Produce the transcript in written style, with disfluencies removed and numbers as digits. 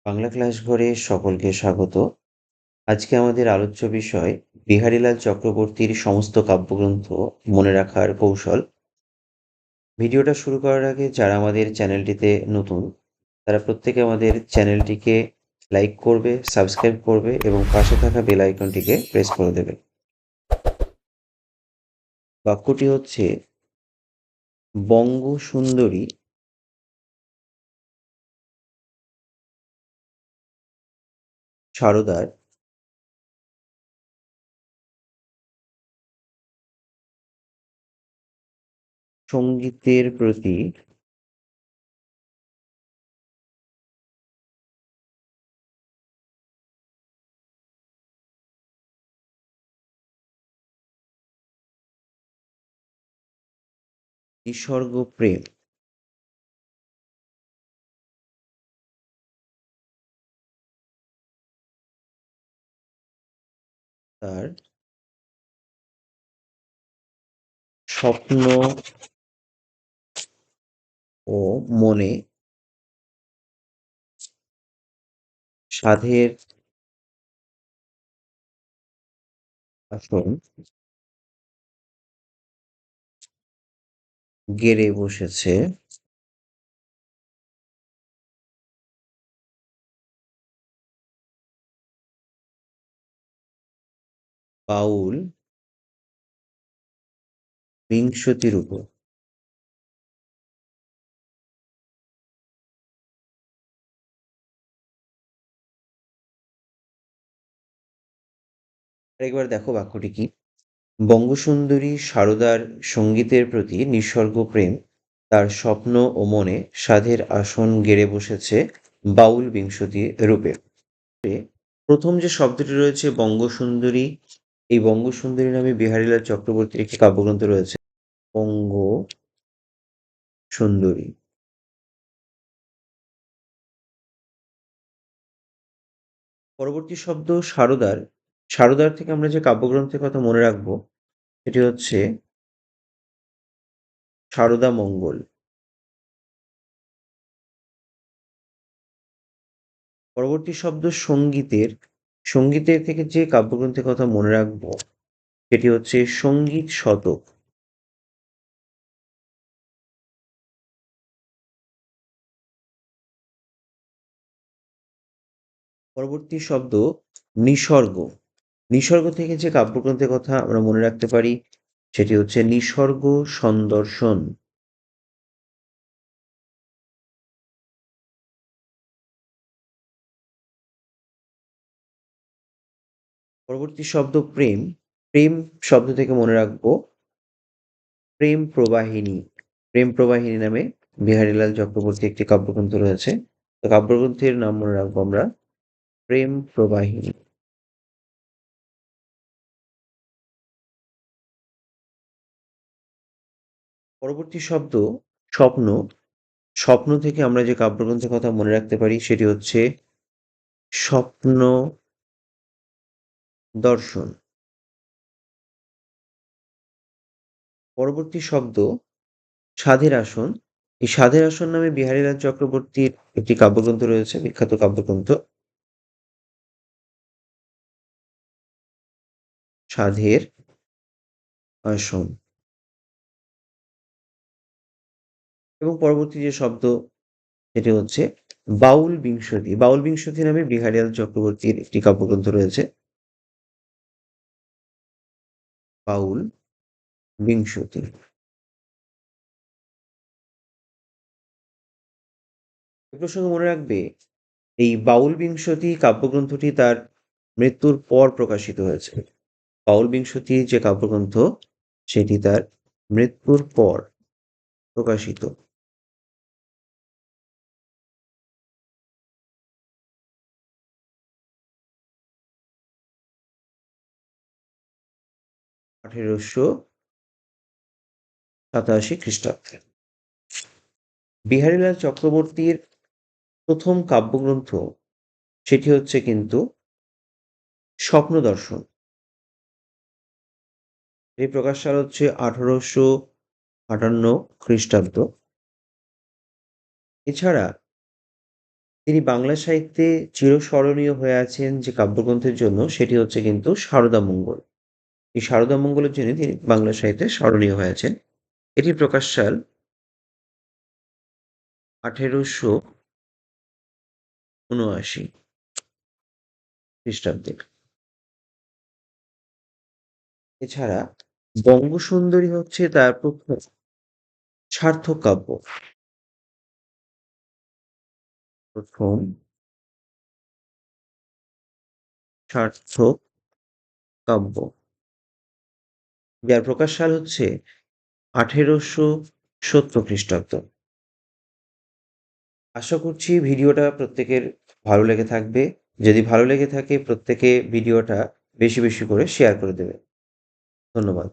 Bangla class ঘরে সকলকে স্বাগত। আজকে আমাদের আলোচ্য বিষয় বিহারীলাল চক্রবর্তীর সমস্ত কাব্যগ্রন্থ মনে রাখার কৌশল। ভিডিওটা শুরু করার আগে যারা আমাদের চ্যানেলটিতে নতুন তারা প্রত্যেকে আমাদের চ্যানেলটিকে লাইক করবে, সাবস্ক্রাইব করবে এবং পাশে থাকা বেল আইকনটিকে প্রেস করে দেবে। বাক্যটি হচ্ছে বঙ্গ সুন্দরী সারদার সঙ্গীতের প্রতি নিসর্গ প্রেম। তার স্বপ্ন ও মনে সাধের আসন গেড়ে বসেছে বাউল বিংশতির উপর। আরেকবার দেখো বাক্যটি কি। বঙ্গসুন্দরী সারদার সঙ্গীতের প্রতি নিঃস্বর্গ প্রেম, তার স্বপ্ন ও মনে সাধের আসন গেড়ে বসেছে বাউল বিংশতি রূপে। প্রথম যে শব্দটি রয়েছে বঙ্গসুন্দরী, এই বঙ্গসুন্দরী নামে বিহারীলাল চক্রবর্তীর একটি কাব্যগ্রন্থ রয়েছে বঙ্গ সুন্দরী। পরবর্তী শব্দ সারদার। সারদার থেকে আমরা যে কাব্যগ্রন্থের কথা মনে রাখবো সেটি হচ্ছে সারদা মঙ্গল। পরবর্তী শব্দ সঙ্গীতের। সঙ্গীতের থেকে যে কাব্যগ্রন্থের কথা মনে রাখবো সেটি হচ্ছে সঙ্গীত শতক। পরবর্তী শব্দ নিসর্গ। নিসর্গ থেকে যে কাব্যগ্রন্থের কথা আমরা মনে রাখতে পারি সেটি হচ্ছে নিসর্গ সন্দর্শন। পরবর্তী শব্দ প্রেম। প্রেম শব্দ থেকে মনে রাখবো প্রেম প্রবাহিনী। প্রেম প্রবাহিনী নামে বিহারীলাল চক্রবর্তী একটি কাব্যগ্রন্থ রয়েছে। তো কাব্যগ্রন্থের নাম মনে রাখবো আমরা প্রেম প্রবাহিনী। পরবর্তী শব্দ স্বপ্ন। স্বপ্ন থেকে আমরা যে কাব্যগ্রন্থের কথা মনে রাখতে পারি সেটি হচ্ছে স্বপ্ন দর্শন। পরবর্তী শব্দ সাধের আসন। এই সাধের আসন নামে বিহারীলাল চক্রবর্তীর একটি কাব্যগ্রন্থ রয়েছে, বিখ্যাত কাব্যগ্রন্থ সাধের আসন। এবং পরবর্তী যে শব্দ সেটি হচ্ছে বাউল বিংশতি। বাউল বিংশতি নামে বিহারীলাল চক্রবর্তীর একটি কাব্যগ্রন্থ রয়েছে বাউল বিংশতি। এ প্রসঙ্গে মনে রাখবে এই বাউল বিংশতি কাব্যগ্রন্থটি তার মৃত্যুর পর প্রকাশিত হয়েছে। বাউল বিংশতি যে কাব্যগ্রন্থ সেটি তার মৃত্যুর পর প্রকাশিত। 1887 খ্রিস্টাব্দে। বিহারীলাল চক্রবর্তীর প্রথম কাব্যগ্রন্থ সেটি হচ্ছে কিন্তু স্বপ্নদর্শন। এই প্রকাশ সাল হচ্ছে 1858 খ্রিস্টাব্দ। এছাড়া তিনি বাংলা সাহিত্যে চিরস্মরণীয় হয়ে আছেন যে কাব্যগ্রন্থের জন্য সেটি হচ্ছে কিন্তু সারদামঙ্গল। এই সারদামঙ্গলের জন্য তিনি বাংলা সাহিত্যে স্মরণীয় হয়ে আছেন। এটির প্রকাশ সাল ১৮৭৯ খ্রিস্টাব্দে। এছাড়া বঙ্গসুন্দরী হচ্ছে তার প্রথম সার্থক কাব্য। প্রথম সার্থক কাব্য, যার প্রকাশ সাল হচ্ছে ১৮৭০ খ্রিস্টাব্দ। আশা করছি ভিডিওটা প্রত্যেকের ভালো লেগে থাকবে। যদি ভালো লেগে থাকে প্রত্যেকে ভিডিওটা বেশি বেশি করে শেয়ার করে দেবে। ধন্যবাদ।